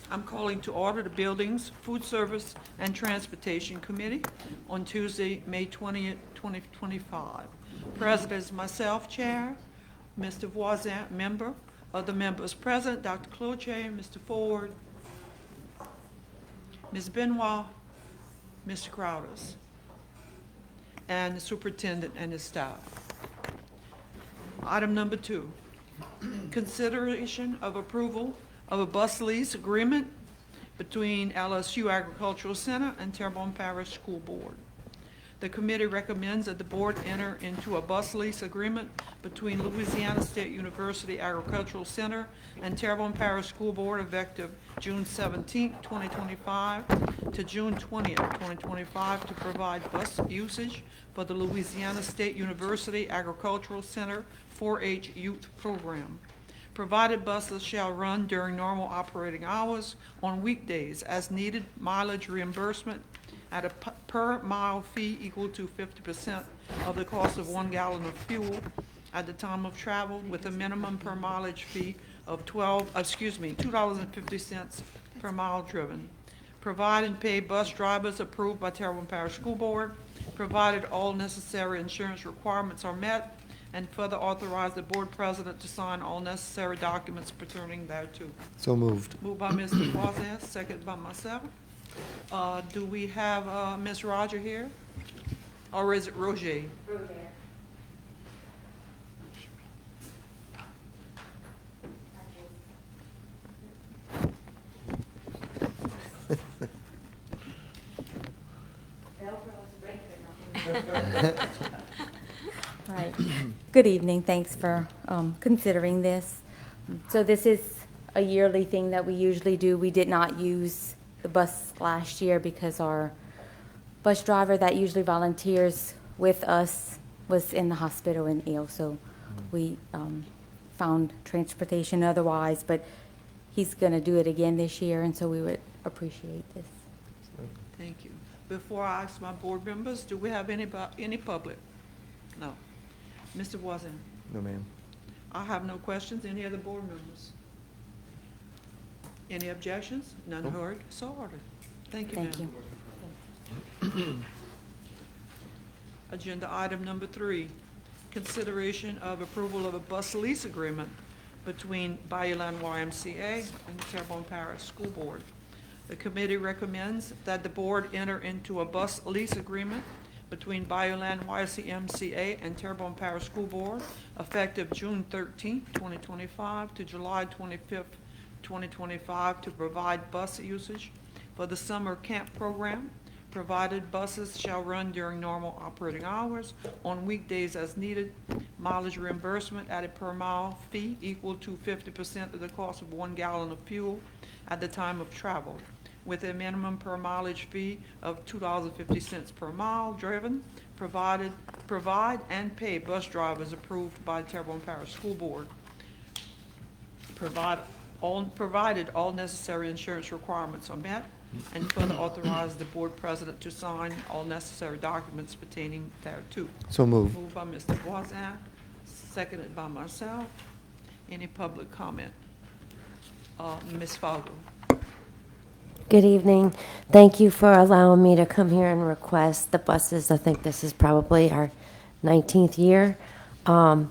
I'm calling to order the Buildings, Food Service, and Transportation Committee on Tuesday, May 20th, 2025. President is myself, Chair, Mr. Voisin, member. Other members present, Dr. Cloutier, Mr. Ford, Ms. Benoit, Mr. Crowders, and the superintendent and his staff. Item number 2, consideration of approval of a bus lease agreement between LSU Agricultural Center and Terrebonne Parish School Board. The committee recommends that the board enter into a bus lease agreement between Louisiana State University Agricultural Center and Terrebonne Parish School Board effective June 17, 2025 to June 20th, 2025 to provide bus usage for the Louisiana State University Agricultural Center 4-H Youth Program. Provided buses shall run during normal operating hours on weekdays as needed mileage reimbursement at a per mile fee equal to 50% of the cost of 1 gallon of fuel at the time of travel with a minimum per mileage fee of $2.50 per mile driven. Provide and pay bus drivers approved by Terrebonne Parish School Board, provided all necessary insurance requirements are met, and further authorize the board president to sign all necessary documents pertaining thereto. So moved. Moved by Mr. Voisin, second by myself. Do we have Ms. Roger here? Or is it Roger? Roger. Right. Good evening. Thanks for considering this. So this is a yearly thing that we usually do. We did not use the bus last year because our bus driver that usually volunteers with us was in the hospital and ill. So we found transportation otherwise, but he's going to do it again this year, and so we would appreciate this. Thank you. Before I ask my board members, do we have any public? No. Mr. Voisin? No, ma'am. I have no questions. Any other board members? Any objections? None Nope. heard, so ordered. Thank you, ma'am. Thank you. Agenda item number 3, consideration of approval of a bus lease agreement between Bayouland YMCA and the Terrebonne Parish School Board. The committee recommends that the board enter into a bus lease agreement between Bayouland YMCA and Terrebonne Parish School Board effective June 13, 2025 to July 25, 2025 to provide bus usage for the summer camp program. Provided buses shall run during normal operating hours on weekdays as needed. Mileage reimbursement at a per mile fee equal to 50% of the cost of 1 gallon of fuel at the time of travel, with a minimum per mileage fee of $2.50 per mile driven. Provide and pay bus drivers approved by Terrebonne Parish School Board. Provided all necessary insurance requirements are met, and further authorize the board president to sign all necessary documents pertaining thereto. So moved. Moved by Mr. Voisin, seconded by myself. Any public comment? Ms. Fogel. Good evening. Thank you for allowing me to come here and request the buses. I think this is probably our 19th year. I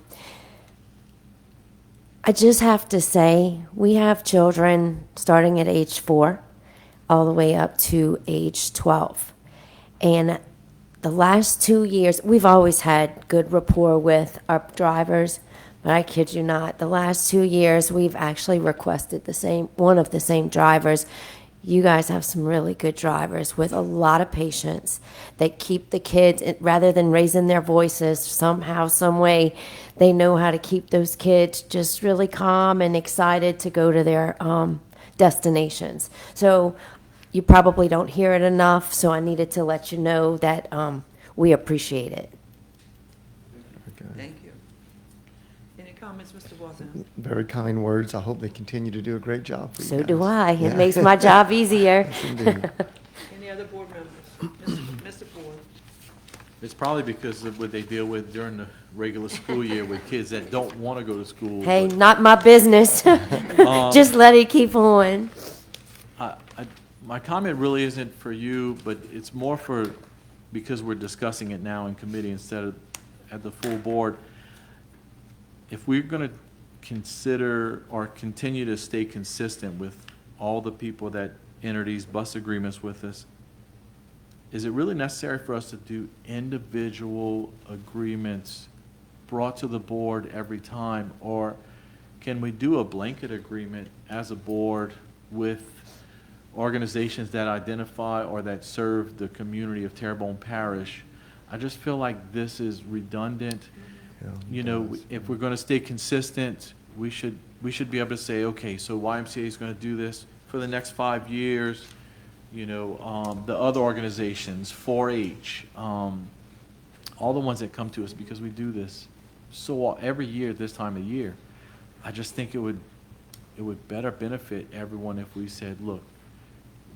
just have to say, we have children starting at age 4 all the way up to age 12. And the last 2 years, we've always had good rapport with our drivers, but I kid you not, the last 2 years, we've actually requested one of the same drivers. You guys have some really good drivers with a lot of patience that keep the kids, rather than raising their voices somehow, some way, they know how to keep those kids just really calm and excited to go to their destinations. So you probably don't hear it enough, so I needed to let you know that we appreciate it. Okay. Thank you. Any comments, Mr. Voisin? Very kind words. I hope they continue to do a great job for you So guys. do I. Yeah. It makes my job easier. Yes, indeed. Any other board members? Mr. Ford? It's probably because of what they deal with during the regular school year with kids that don't want to go to school. Hey, but, not my business. Just let it keep on. my comment really isn't for you, but it's more for, because we're discussing it now in committee instead of at the full board. If we're gonna consider or continue to stay consistent with all the people that enter these bus agreements with us, is it really necessary for us to do individual agreements brought to the board every time? Or can we do a blanket agreement as a board with organizations that identify or that serve the community of Terrebonne Parish? I just feel like this is redundant. Yeah, You know, it does. if we're gonna stay consistent, we should be able to say, okay, so YMCA is gonna do this for the next 5 years. You know, the other organizations, 4-H, all the ones that come to us, because we do this every year this time of year. I just think it would better benefit everyone if we said, look,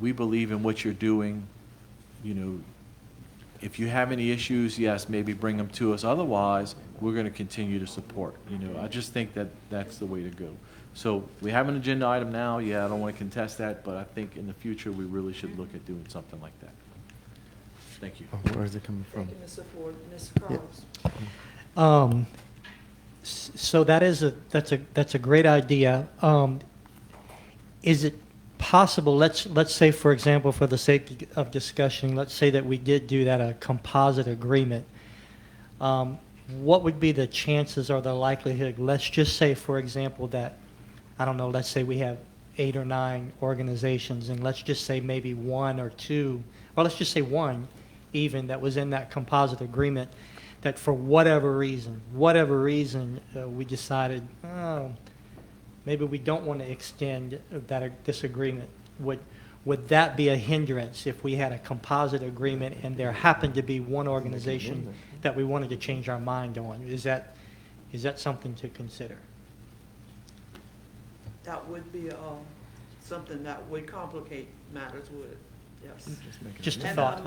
we believe in what you're doing. You know, if you have any issues, yes, maybe bring them to us. Otherwise, we're going to continue to support. You know, I just think that that's the way to go. So we have an agenda item now. Yeah, I don't want to contest that, but I think in the future, we really should look at doing something like that. Thank you. Oh, where is it coming from? Thank you, Mr. Ford. Ms. Yeah. Carlos? So that's a great idea. Is it possible, let's say, for example, for the sake of discussion, let's say that we did do that, a composite agreement. What would be the chances or the likelihood, let's just say, for example, that, I don't know, let's say we have 8 or 9 organizations, and let's just say maybe 1 or 2, or let's just say 1 even, that was in that composite agreement, that for whatever reason, we decided, oh, maybe we don't want to extend this agreement. Would that be a hindrance if we had a composite agreement and there happened to be one organization that we wanted to change our mind on? Is that something to consider? That would be something that would complicate matters, would it? Yes. Just a And thought.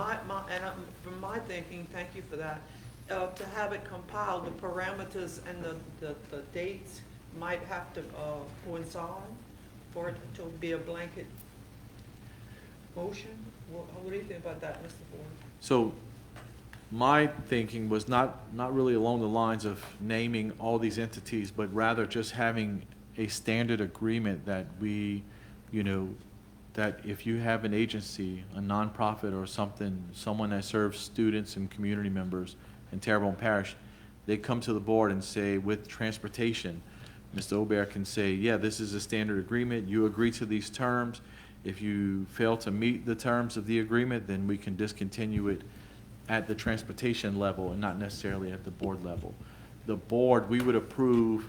from my thinking, thank you for that, to have it compiled, the parameters and the dates might have to coincide for it to be a blanket motion. What do you think about that, Mr. Ford? So my thinking was not really along the lines of naming all these entities, but rather just having a standard agreement that we, you know, that if you have an agency, a nonprofit or someone that serves students and community members in Terrebonne Parish, they come to the board and say, with transportation, Mr. Aubert can say, yeah, this is a standard agreement, you agree to these terms. If you fail to meet the terms of the agreement, then we can discontinue it at the transportation level and not necessarily at the board level. The board, we would approve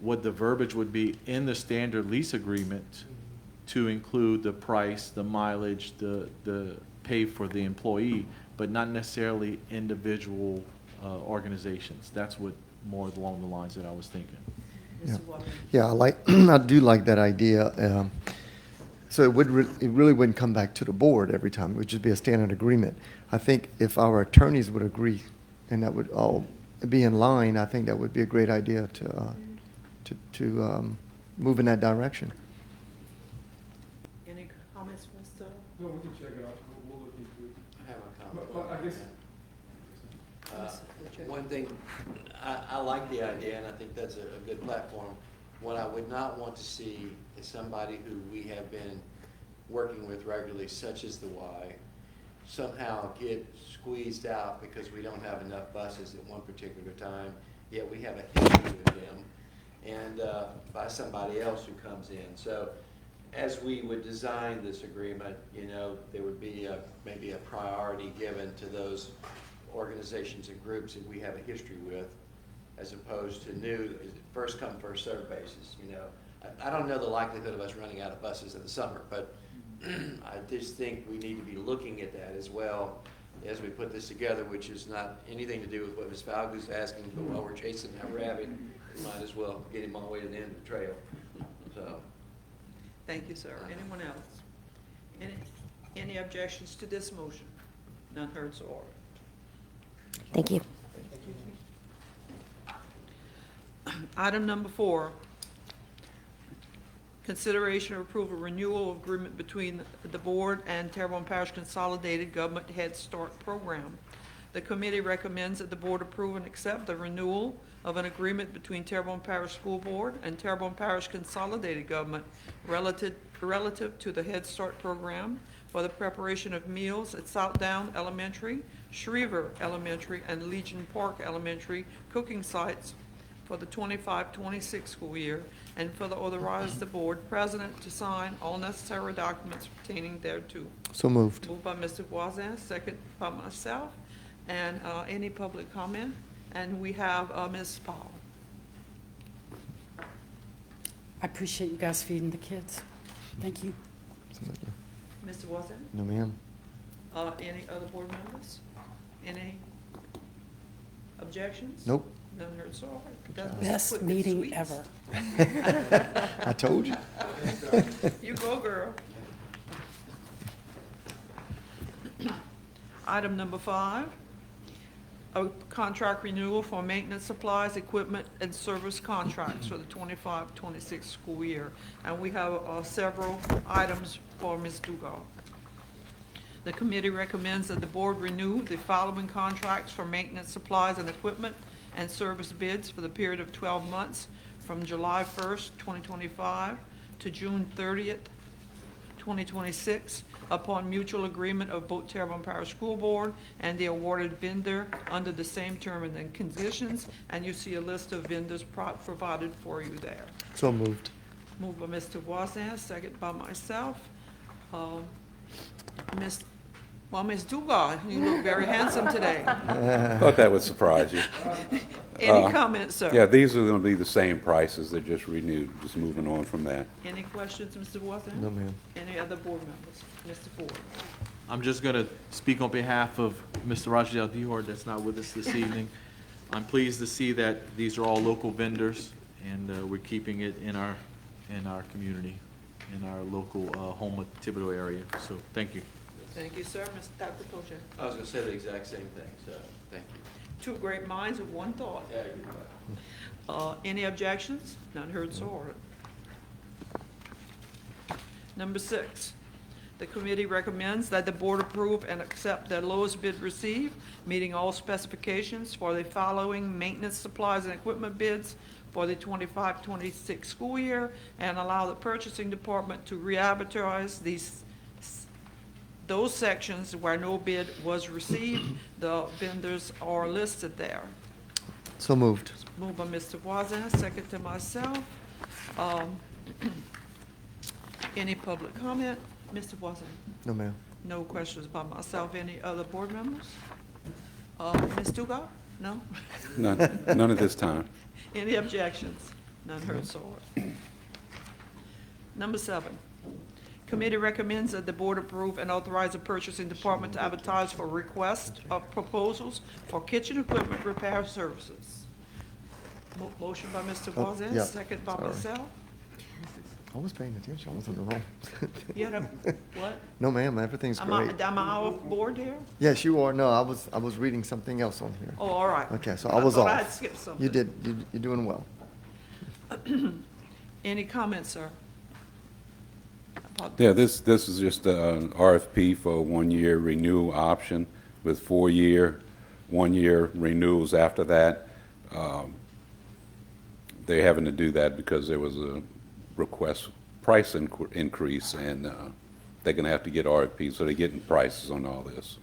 what the verbiage would be in the standard lease agreement to include the price, the mileage, the pay for the employee, but not necessarily individual organizations. That's what more along the lines that I was thinking. Yeah. Mr. Watkins? Yeah, I do like that idea. So it really wouldn't come back to the board every time. It would just be a standard agreement. I think if our attorneys would agree and that would all be in line, I think that would be a great idea to move in that direction. Any comments, Mr.? No, we can check it out. We'll look into it. I have a comment. Well, I guess, One thing, I like the idea, and I think that's a good platform. What I would not want to see is somebody who we have been working with regularly, such as the Y, somehow get squeezed out because we don't have enough buses at one particular time, yet we have a history with them, and by somebody else who comes in. So as we would design this agreement, you know, there would be maybe a priority given to those organizations and groups that we have a history with, as opposed to new, first come, first served basis, you know. I don't know the likelihood of us running out of buses in the summer, but I just think we need to be looking at that as well as we put this together, which is not anything to do with what Ms. Falgo's asking, but while we're chasing that rabbit, we might as well get him all the way to the end of the trail, so. Thank you, sir. Anyone else? Any objections to this motion? None heard, so ordered. Thank you. Item number 4, Consideration of approval renewal of agreement between the board and Terrebonne Parish Consolidated Government Head Start Program. The committee recommends that the board approve and accept the renewal of an agreement between Terrebonne Parish School Board and Terrebonne Parish Consolidated Government relative to the Head Start Program for the preparation of meals at Southdown Elementary, Schriever Elementary, and Legion Park Elementary cooking sites for the 25-26 school year, and further authorize the board president to sign all necessary documents pertaining thereto. So moved. Moved by Mr. Voisin, second by myself. And any public comment? And we have Ms. Powell. I appreciate you guys feeding the kids. Thank you. Mr. Voisin? No, ma'am. Any other board members? Any objections? Nope. None heard, so ordered. That's Best quick and meeting sweet. ever. I told you. You go, girl. Item number 5, a contract renewal for maintenance supplies, equipment, and service contracts for the 25-26 school year. And we have several items for Ms. Dugal. The committee recommends that the board renew the following contracts for maintenance supplies and equipment and service bids for the period of 12 months from July 1st, 2025 to June 30th, 2026, upon mutual agreement of both Terrebonne Parish School Board and the awarded vendor under the same terms and conditions, and you see a list of vendors provided for you there. So moved. Moved by Mr. Voisin, second by myself. Ms. Dugas, you look very handsome today. Thought that would surprise you. Any comments, sir? Yeah, these are going to be the same prices, they're just renewed, just moving on from that. Any questions, Mr. Voisin? No, ma'am. Any other board members? Mr. Ford? I'm just going to speak on behalf of Mr. Rajadel Dior that's not with us this evening. I'm pleased to see that these are all local vendors, and we're keeping it in our community, in our local Houma Thibodeau area. So, thank you. Thank you, sir. Mr. Dr. Kojak? I was gonna say the exact same thing, so, thank you. Two great minds with one thought. Yeah, you're right. Any objections? None heard, so ordered. Number 6, the committee recommends that the board approve and accept the lowest bid received, meeting all specifications for the following maintenance supplies and equipment bids for the 25-26 school year, and allow the purchasing department to re-advertise those sections where no bid was received. The vendors are listed there. So moved. Moved by Mr. Voisin, second to myself. Any public comment? Mr. Voisin? No, ma'am. No questions by myself. Any other board members? Ms. Dugas? No? None at this time. Any objections? None heard, so ordered. Number 7, committee recommends that the board approve and authorize the purchasing department to advertise for request of proposals for kitchen equipment repair services. Motion by Mr. Oh, Voisin, yeah. second by Sorry. myself. I was paying attention. I was on the wrong. You had what? No, ma'am. Everything's Am I great. off board here? Yes, you are. No, I was reading something else on here. Oh, all right. Okay, so I was thought I had off. skipped something. You did. You're doing well. Any comments, sir? Yeah, this is just an RFP for a 1-year renewal option with 1-year renewals after that. They're having to do that because there was a price increase, and they're going to have to get RFPs, so they're getting prices on all this.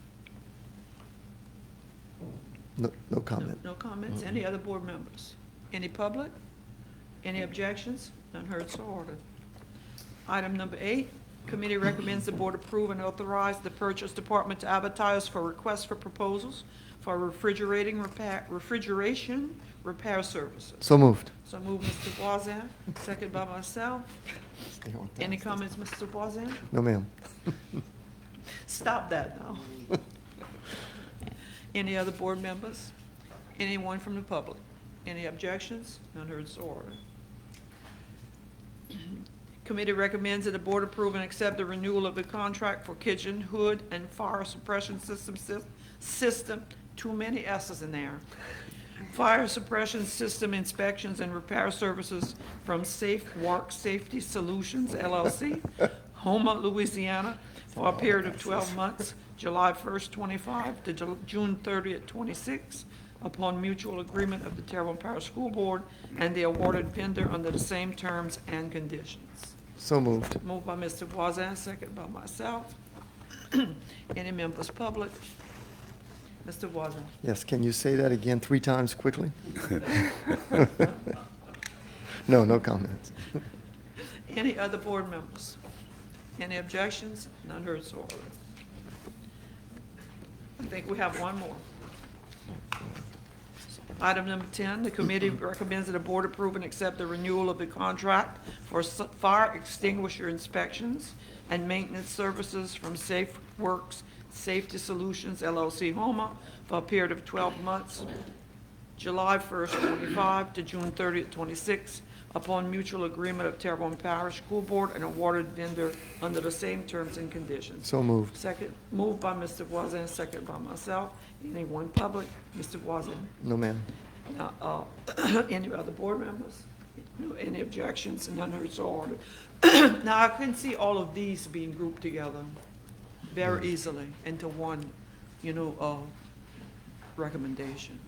No comment. No comments? Any other board members? Any public? Any objections? None heard, so ordered. Item number 8, committee recommends the board approve and authorize the purchase department to advertise for requests for proposals for refrigeration repair services. So moved. So move Mr. Voisin, second by myself. Stay on Any task. comments, Mr. Voisin? No, ma'am. Stop that now. Any other board members? Anyone from the public? Any objections? None heard, so ordered. Committee recommends that the board approve and accept the renewal of the contract for kitchen, hood, and fire suppression system, too many S's in there, fire suppression system inspections and repair services from Safe Work Safety Solutions LLC, Houma, Louisiana, for a period of 12 months, July 1st, 25 to June 30th, 26, upon mutual agreement of the Terrebonne Parish School Board and the awarded vendor under the same terms and conditions. So moved. Moved by Mr. Voisin, second by myself. Any members public? Mr. Voisin. Yes, can you say that again 3 times quickly? No, no comments. Any other board members? Any objections? None heard, so ordered. I think we have one more. Item number 10, the committee recommends that the board approve and accept the renewal of the contract for fire extinguisher inspections and maintenance services from Safe Works Safety Solutions LLC Homa for a period of 12 months, July 1st, 25 to June 30th, 26, upon mutual agreement of Terrebonne Parish School Board and awarded vendor under the same terms and conditions. So moved. Second, moved by Mr. Voisin, second by myself. Anyone public? Mr. Voisin. No, ma'am. Now, any other board members? No, any objections? None heard, so ordered. Now, I can see all of these being grouped together very easily into one, recommendation.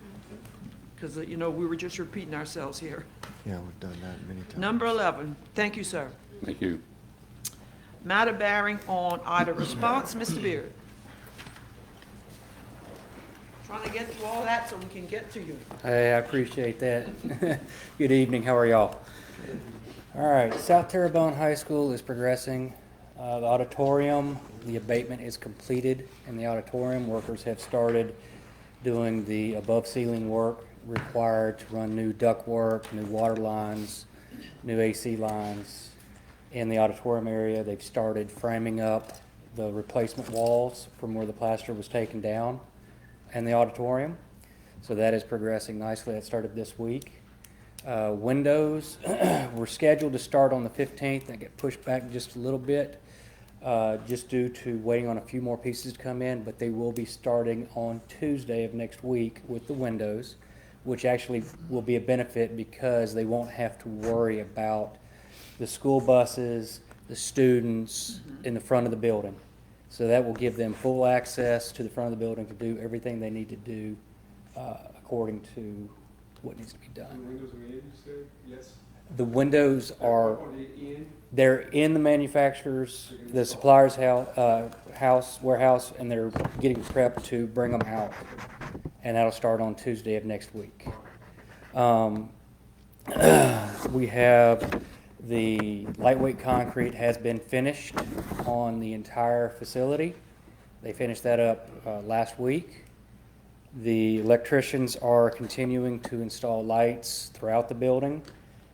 Because, we were just repeating ourselves here. Yeah, we've done that many times. Number 11, thank you, sir. Thank you. Matter bearing on either response, Mr. Beard. Trying to get through all that so we can get to you. Hey, I appreciate that. Good evening, how are y'all? All right, South Terrebonne High School is progressing. The auditorium, the abatement is completed in the auditorium. Workers have started doing the above ceiling work required to run new ductwork, new water lines, new AC lines. In the auditorium area, they've started framing up the replacement walls from where the plaster was taken down in the auditorium. So that is progressing nicely. That started this week. Windows were scheduled to start on the 15th. That got pushed back just a little bit, just due to waiting on a few more pieces to come in, but they will be starting on Tuesday of next week with the windows, which actually will be a benefit because they won't have to worry about the school buses, the students in the front of the building. So that will give them full access to the front of the building to do everything they need to do according to what needs to be The done. windows are in, you said? Yes? The windows are, Are they in? they're in the manufacturer's, the supplier's warehouse, and they're getting prepped to bring them out. And that'll start on Tuesday of next week. We have the lightweight concrete has been finished on the entire facility. They finished that up last week. The electricians are continuing to install lights throughout the building.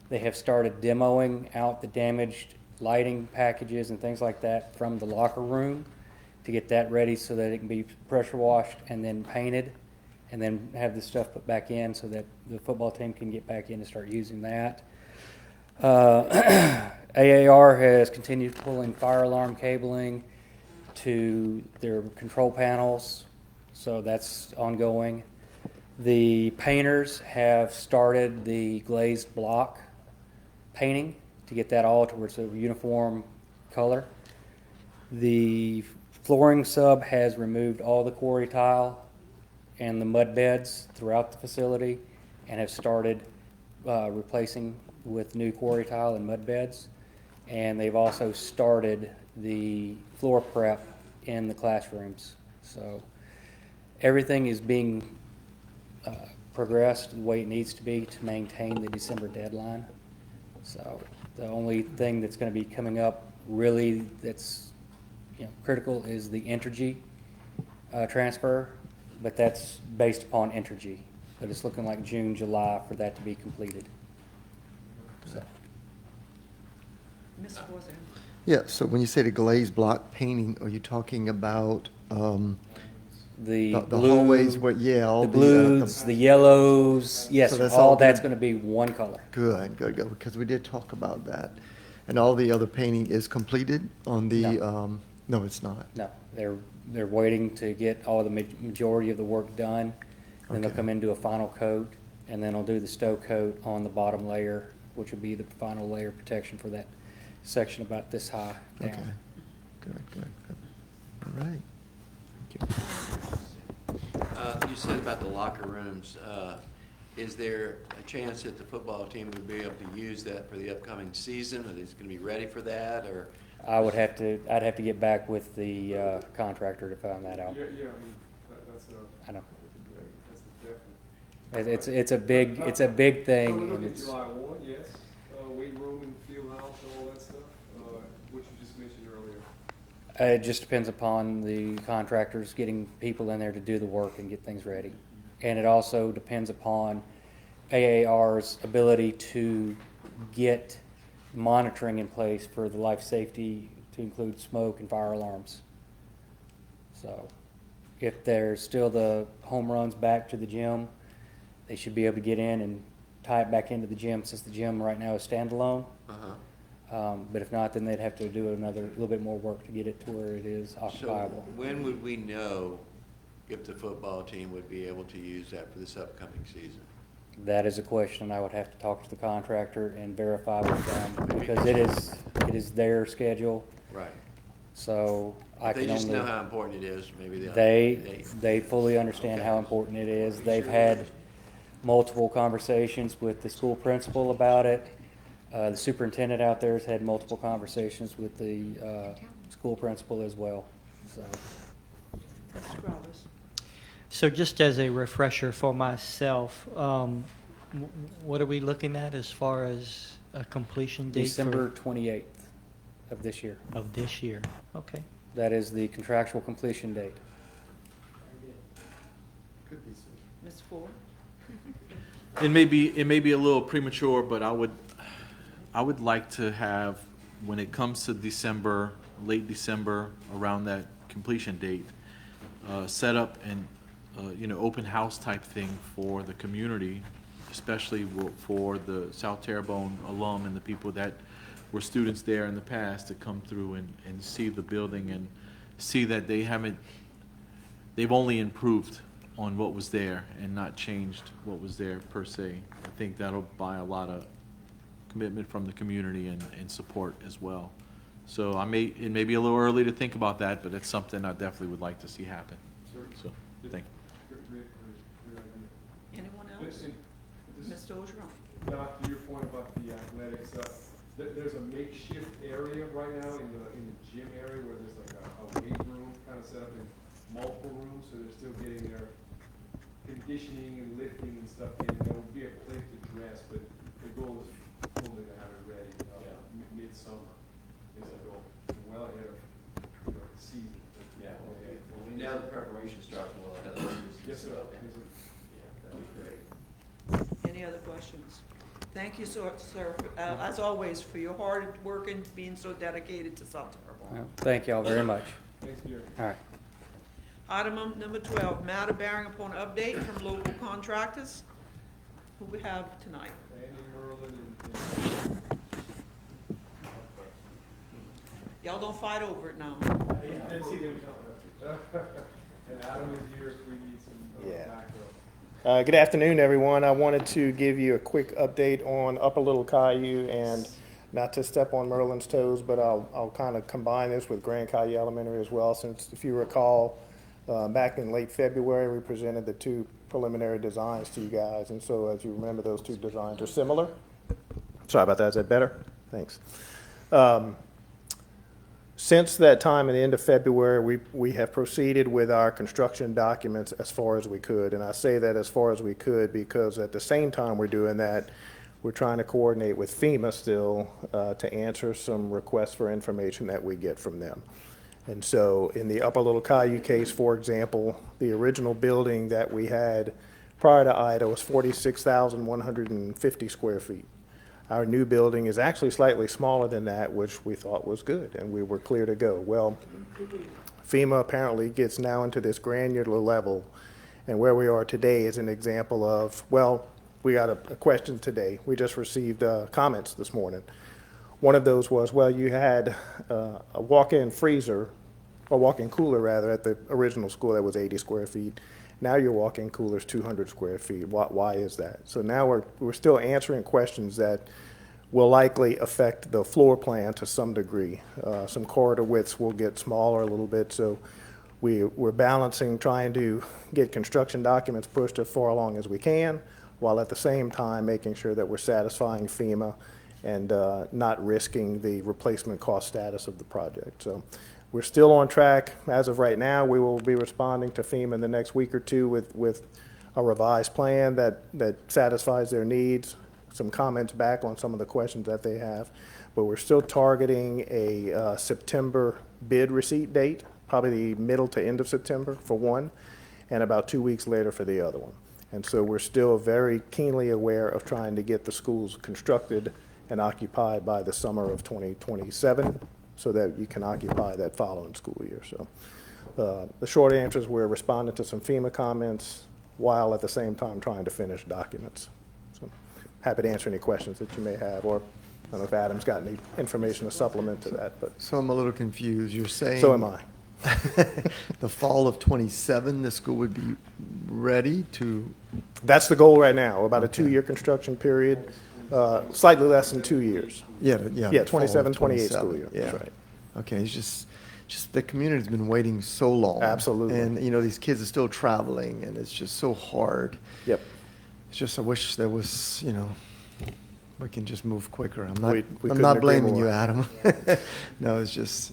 They have started demoing out the damaged lighting packages and things like that from the locker room to get that ready so that it can be pressure washed and then painted, and then have the stuff put back in so that the football team can get back in and start using that. AAR has continued pulling fire alarm cabling to their control panels, so that's ongoing. The painters have started the glazed block painting to get that all towards a uniform color. The flooring sub has removed all the quarry tile and the mud beds throughout the facility and have started replacing with new quarry tile and mud beds. And they've also started the floor prep in the classrooms. So everything is being progressed the way it needs to be to maintain the December deadline. So the only thing that's going to be coming up really that's critical is the Entergy transfer, but that's based upon Entergy. But it's looking like June, July for that to be completed. So. Mr. Voisin. Yeah, so when you say the glazed block painting, are you talking about The the blue, hallways where, yeah, all the the... blues, the yellows, yes, So that's all all that's good. going to be one color. Good, because we did talk about that. And all the other painting is completed on the, no, it's not. No, they're waiting to get all the majority of the work done, and then they'll Okay. come into a final coat, and then I'll do the stow coat on the bottom layer, which will be the final layer of protection for that section about this high Okay. down. Good. All right. Thank you. You said about the locker rooms, is there a chance that the football team would be able to use that for the upcoming season? Are they going to be ready for that, or? I'd have to get back with the contractor to find that out. Yeah, I mean, that's a, I know. that's a definite. It's a big So thing. we're and looking at it's- July 1, yes, weight room and field house and all that stuff, which you just mentioned earlier. It just depends upon the contractors getting people in there to do the work and get things ready. And it also depends upon AAR's ability to get monitoring in place for the life safety to include smoke and fire alarms. So if there's still the home runs back to the gym, they should be able to get in and tie it back into the gym since the gym right now is standalone. But if not, then they'd have to do another, little bit more work to get it to where it is So occupiable. when would we know if the football team would be able to use that for this upcoming season? That is a question I would have to talk to the contractor and verify with them, because it is their schedule, Right. so I They can just know only. how important it is, maybe they'll. They fully understand how important it is. They've had multiple conversations with the school principal about it. The superintendent out there has had multiple conversations with the school principal as well, so. Mr. Graves. So just as a refresher for myself, what are we looking at as far as a completion date? December 28th of this year. Of this year, okay. That is the contractual completion date. Ms. Ford? It may be a little premature, but I would like to have, when it comes to December, late December, around that completion date, set up an, open house type thing for the community, especially for the South Terrebonne alum and the people that were students there in the past, to come through and see the building and see that they've only improved on what was there and not changed what was there per se. I think that'll buy a lot of commitment from the community and support as well. So it may be a little early to think about that, but it's something I definitely would like to see happen. So, thank you. Great idea. Anyone else? Listen, this- Mr. Ogeron? Doc, to your point about the athletics, there's a makeshift area right now in the gym area where there's like a weight room kind of set up in multiple rooms, so they're still getting their conditioning and lifting and stuff in. There will be a place to dress, but the goal is fully to have it ready, midsummer is the goal, well ahead of, the season. Yeah. Now the preparation starts well ahead of the Yes, sir. season. Yes, sir. Yeah, that'd be great. Any other questions? Thank you, sir, as always, for your hard work and being so dedicated to South Terrebonne. Well, thank y'all very much. Thanks, Gary. All right. Item number 12, matter bearing upon update from local contractors. Who we have tonight? Andy Merlin and Y'all don't fight over it now. didn't see them coming. And Adam is here if we need some Yeah. backup. Good afternoon, everyone. I wanted to give you a quick update on Upper Little Caillou, and not to step on Merlin's toes, but I'll kind of combine this with Grand Caillou Elementary as well, since if you recall, back in late February, we presented the two preliminary designs to you guys, and so as you remember, those two designs are similar. Sorry about that. Is that better? Thanks. Since that time, at the end of February, we have proceeded with our construction documents as far as we could. And I say that as far as we could because at the same time we're doing that, we're trying to coordinate with FEMA still to answer some requests for information that we get from them. And so in the Upper Little Caillou case, for example, the original building that we had prior to Ida was 46,150 square feet. Our new building is actually slightly smaller than that, which we thought was good, and we were clear to go. Well, FEMA apparently gets now into this granular level, and where we are today is an example of, well, we got a question today. We just received comments this morning. One of those was, well, you had a walk-in freezer, or walk-in cooler rather, at the original school that was 80 square feet, Now your walk-in cooler's 200 square feet. Why is that? So now we're still answering questions that will likely affect the floor plan to some degree. Some corridor widths will get smaller a little bit, so we're balancing trying to get construction documents pushed as far along as we can, while at the same time making sure that we're satisfying FEMA and not risking the replacement cost status of the project. So we're still on track. As of right now, we will be responding to FEMA in the next week or two with a revised plan that satisfies their needs, some comments back on some of the questions that they have. But we're still targeting a September bid receipt date, probably the middle to end of September for one, and about 2 weeks later for the other one. And so we're still very keenly aware of trying to get the schools constructed and occupied by the summer of 2027 so that you can occupy that following school year. So the short answer is we're responding to some FEMA comments while at the same time trying to finish documents. So happy to answer any questions that you may have, or I don't know if Adam's got any information to supplement to that, but So I'm a little confused. You're saying. so am I. The fall of '27, the school would be ready to, That's the goal right now, about a 2-year construction period, slightly less than 2 years. yeah. Yeah, fall of 27, 28 school 27, year, yeah. that's right. Okay, it's just the community's been waiting so long. Absolutely. And, you know, these kids are still traveling, and it's just so hard. Yep. It's just, I wish there was, you know, we can just move quicker. I'm We not couldn't agree blaming you, more. Adam. No, it's just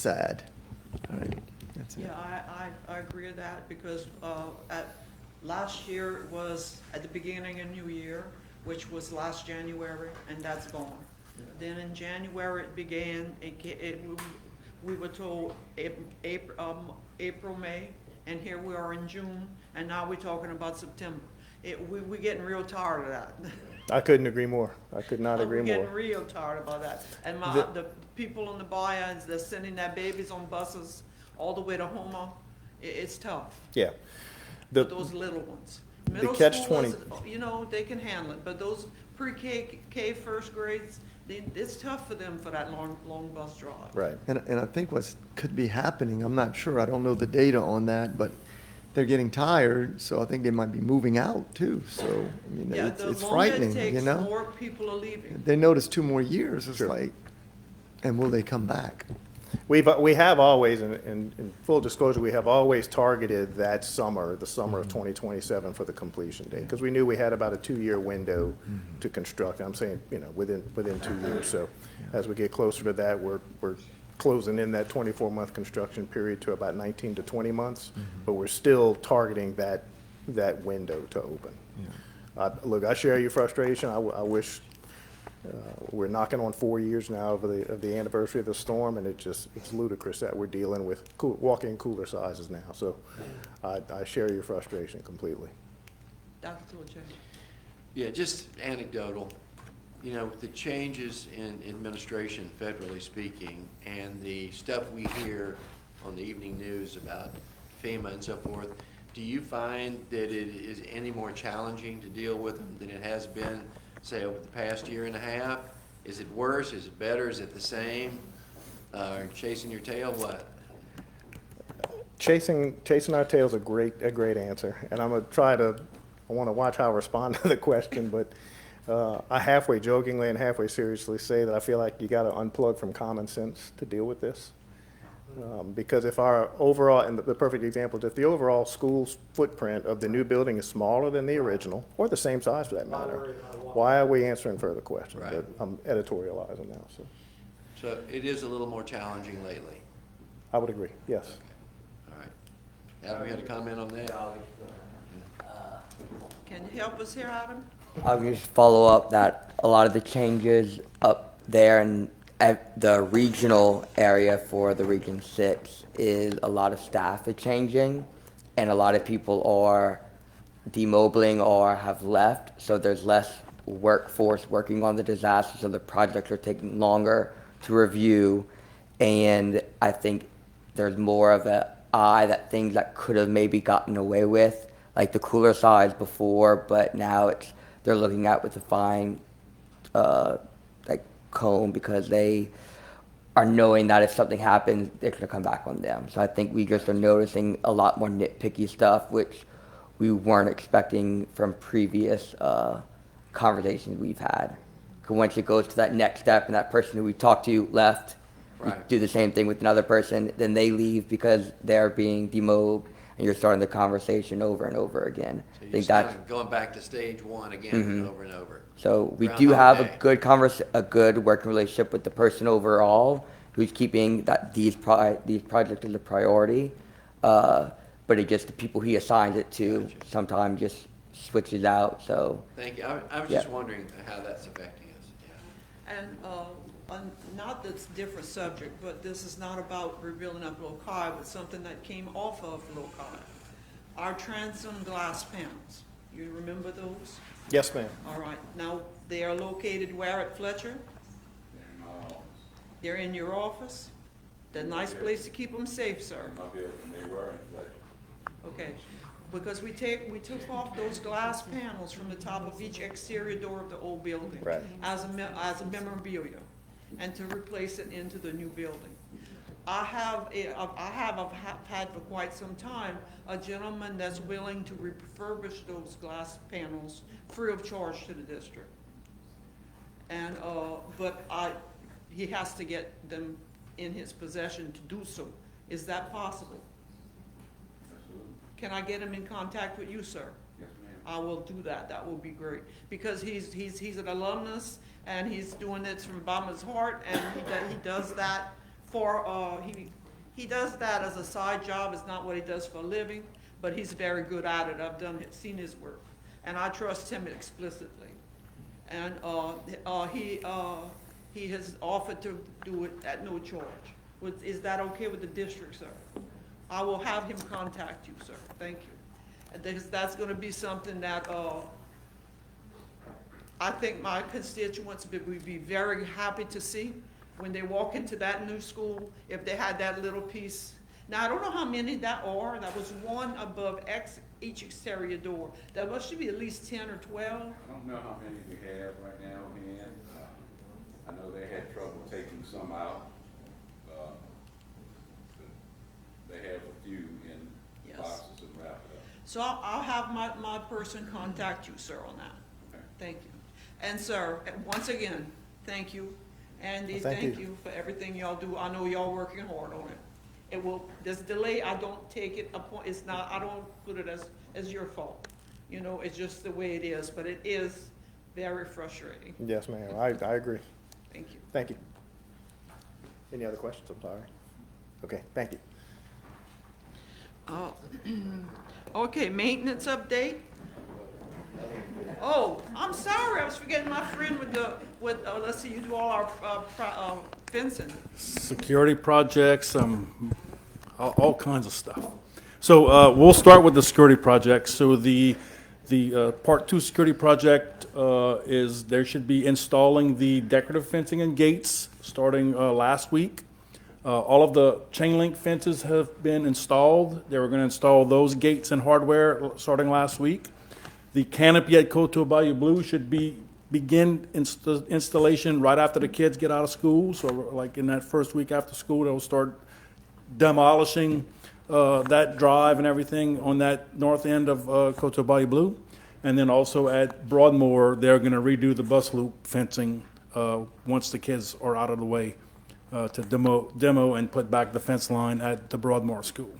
sad. All right, that's it. Yeah, I agree with that, because last year was at the beginning of New Year, which was last January, and that's gone. Then in January it began, we were told April, May, and here we are in June, and now we're talking about September. We're getting real tired of that. I couldn't agree more. I could not agree We're getting more. real tired about that. And the people on the bayous, they're sending their babies on buses all the way to Houma. It's tough Yeah. for The, those little ones. the Middle catch-20 schoolers, you know, they can handle it, but those pre-K first grades, it's tough for them for that long bus drive. right. And I think what could be happening, I'm not sure, I don't know the data on that, but they're getting tired, so I think they might be moving out too. So, I mean, Yeah, it's the longer it frightening, you takes, know? more people are leaving. They notice 2 more years, it's Sure. like, and will they come back? We have always, in full disclosure, we have always targeted that summer, the summer of 2027 for the completion date, because we knew we had about a 2-year window to construct. I'm saying, you know, within 2 years. So as we get closer to that, we're closing in that 24-month construction period to about 19 to 20 months, but we're still targeting that window to open. Look, I share your frustration. I wish we're knocking on 4 years now of the anniversary of the storm, and it's ludicrous that we're dealing with walk-in cooler sizes now. So I share your frustration completely. Dr. Torchay. Yeah, just anecdotal. You know, with the changes in administration, federally speaking, and the stuff we hear on the evening news about FEMA and so forth, do you find that it is any more challenging to deal with them than it has been, say, over the past year and a half? Is it worse? Is it better? Is it the same? Chasing your tail? What? Chasing our tail's a great answer, and I'm gonna I want to watch how I respond to the question, but I halfway jokingly and halfway seriously say that I feel like you got to unplug from common sense to deal with this. Because if our overall, and the perfect example is if the overall school's footprint of the new building is smaller than the original, or the same size for that matter, why are we answering further questions? Right. But I'm editorializing now, so So it is a little more challenging lately. I would agree, yes. All right. Adam, you had a comment on that? Can you help us here, Adam? I'll just follow up that a lot of the changes up there in the regional area for the Region 6 is a lot of staff are changing, and a lot of people are demobiling or have left, so there's less workforce working on the disaster, so the projects are taking longer to review, and I think there's more of an eye that things that could have maybe gotten away with, like the cooler size before, but now they're looking at with a fine like comb, because they are knowing that if something happens, it's going to come back on them. So I think we just are noticing a lot more nitpicky stuff, which we weren't expecting from previous conversations we've had. 'Cause once it goes to that next step and that person who we talked to left, we Right. do the same thing with another person, then they leave because they're being demoted, and you're starting the conversation over and over again. So I you're think kind that's, of going back to stage one again, Mhm. over and over. so we do Groundhog have Day. a good working relationship with the person overall who's keeping these projects as a priority. But it just, the people he assigns it to Gotcha. sometimes just switches out, so. Thank you. I was Yeah. just wondering how that's affecting us. Yeah. And, not that's a different subject, but this is not about rebuilding up Lokai, but something that came off of Lokai. Our transom glass panels, you remember those? Yes, ma'am. All right, now, they are located where at Fletcher? They're in your office? The nice place to keep them safe, sir. Okay, because we took off those glass panels from the top of each exterior door of the old building. Right. As a memorabilia, and to replace it into the new building. I've had for quite some time, a gentleman that's willing to refurbish those glass panels free of charge to the district. And, he has to get them in his possession to do so. Is that possible? Can I get him in contact with you, sir? Yes, ma'am. I will do that, that will be great, because he's an alumnus, and he's doing it from the bottom of his heart, and he does that for, he does that as a side job, it's not what he does for a living, but he's very good at it, seen his work, and I trust him explicitly. And, he has offered to do it at no charge. Is that okay with the district, sir? I will have him contact you, sir. Thank you. And that's gonna be something that, I think my constituents would be very happy to see when they walk into that new school, if they had that little piece. Now, I don't know how many that are. That was one above each exterior door. That must be at least 10 or 12. I don't know how many we have right now, and I know they had trouble taking some out. They have a few in Yes. boxes and wrap it up. So I'll have my person contact you, sir, on that. Okay. Thank you. And sir, once again, thank you. Andy, Well, thank thank you. you for everything y'all do. I know y'all working hard on it. This delay, I don't take it I don't put it as your fault. You know, it's just the way it is, but it is very frustrating. Yes, ma'am. I agree. Thank you. Thank you. Any other questions? I'm sorry. Okay, thank you. Okay, maintenance update. Oh, I'm sorry, I was forgetting my friend let's see, you do all our fencing. Security projects, all kinds of stuff. So we'll start with the security project. So the Part 2 security project is, there should be installing the decorative fencing and gates starting last week. All of the chain link fences have been installed. They were going to install those gates and hardware starting last week. The canopy at Coteau Bayou Blue should begin installation right after the kids get out of school. So like in that first week after school, they'll start demolishing that drive and everything on that north end of Coteau Bayou Blue. And then also at Broadmoor, they're going to redo the bus loop fencing once the kids are out of the way to demo and put back the fence line at the Broadmoor School.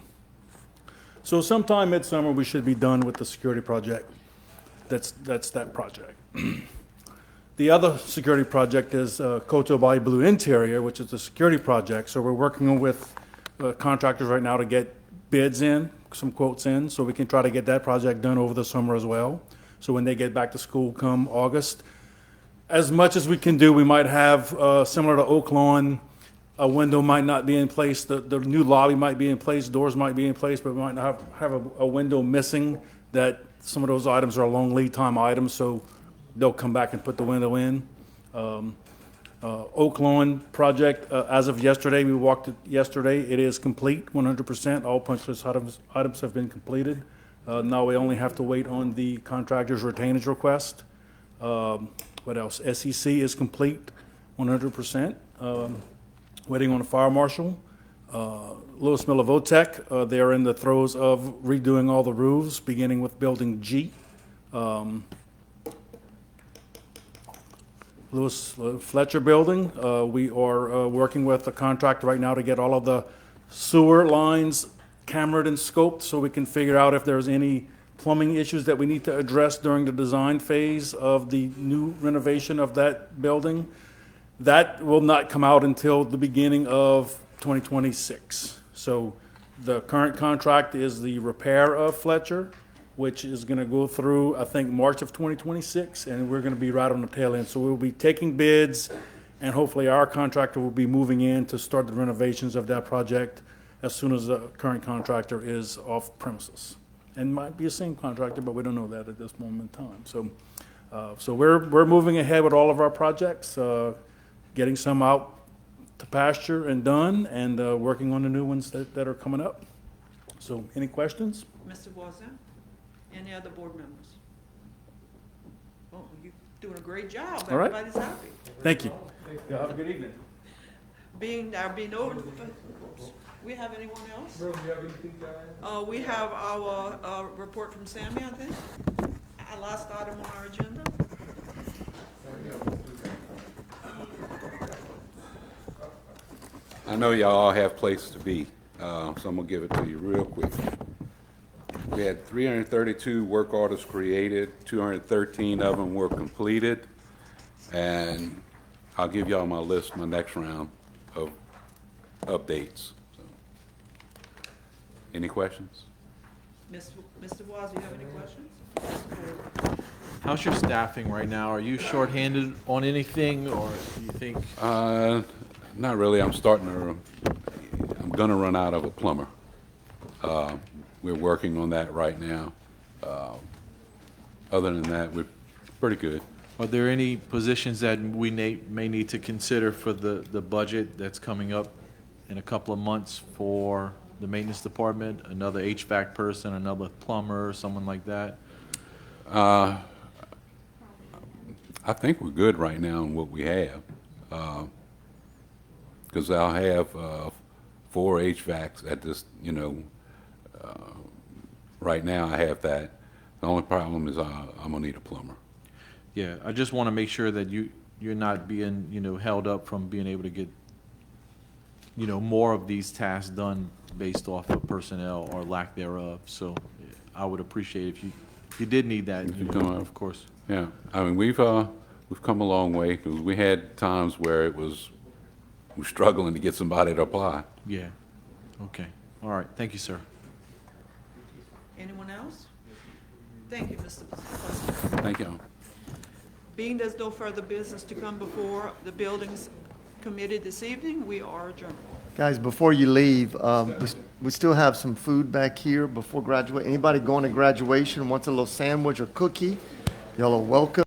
So sometime midsummer, we should be done with the security project. That's that project. The other security project is Coteau Bayou Blue Interior, which is a security project. So we're working with contractors right now to get bids in, some quotes in, so we can try to get that project done over the summer as well. So when they get back to school come August, as much as we can do, we might have, similar to Oak Lawn, a window might not be in place, the new lobby might be in place, doors might be in place, but we might not have a window missing. That some of those items are long lead time items, so they'll come back and put the window in. Oak Lawn project, as of yesterday, we walked it yesterday, it is complete, 100%. All punch list items have been completed. Now we only have to wait on the contractor's retainage request. What else? SEC is complete, 100%. Waiting on the fire marshal. Louis Milivotech. They're in the throes of redoing all the roofs, beginning with Building G. Lewis Fletcher Building, we are working with a contractor right now to get all of the sewer lines cambered and scoped so we can figure out if there's any plumbing issues that we need to address during the design phase of the new renovation of that building. That will not come out until the beginning of 2026. So the current contract is the repair of Fletcher, which is going to go through, I think, March of 2026, and we're going to be right on the tail end. So we'll be taking bids, and hopefully our contractor will be moving in to start the renovations of that project as soon as the current contractor is off premises. And might be the same contractor, but we don't know that at this moment in time. So we're moving ahead with all of our projects, getting some out to pasture and done, and working on the new ones that are coming up. So any questions? Mr. Voisin? Any other board members? Oh, you're doing a great job. All right. Everybody's happy. Thank you. Have a good evening. Being over, we have anyone else? Bro, do you have anything to add? We have our report from Sammy, I think. Our last item on our agenda. I know y'all all have places to be, so I'm gonna give it to you real quick. We had 332 work orders created, 213 of them were completed, and I'll give y'all my list, my next round of updates. So, any questions? Mr. Waz, do you have any questions? How's your staffing right now? Are you shorthanded on anything, or do you think? Not really. I'm gonna run out of a plumber. We're working on that right now. Other than that, we're pretty good. Are there any positions that we may need to consider for the budget that's coming up in a couple of months for the maintenance department? Another HVAC person, another plumber, someone like that? I think we're good right now in what we have. Because I'll have 4 HVACs at this, right now I have that. The only problem is I'm gonna need a plumber. Yeah, I just want to make sure that you're not being, held up from being able to get, more of these tasks done based off of personnel or lack thereof. So I would appreciate if you did need that, of course. Yeah, I mean, we've come a long way, because we had times where we're struggling to get somebody to apply. Yeah, okay. All right, thank you, sir. Anyone else? Thank you, Mr. President. Thank you. Being there's no further business to come before the Buildings Committee this evening, we are adjourned. Guys, before you leave, we still have some food back here before graduate. Anybody going to graduation wants a little sandwich or cookie, y'all are welcome.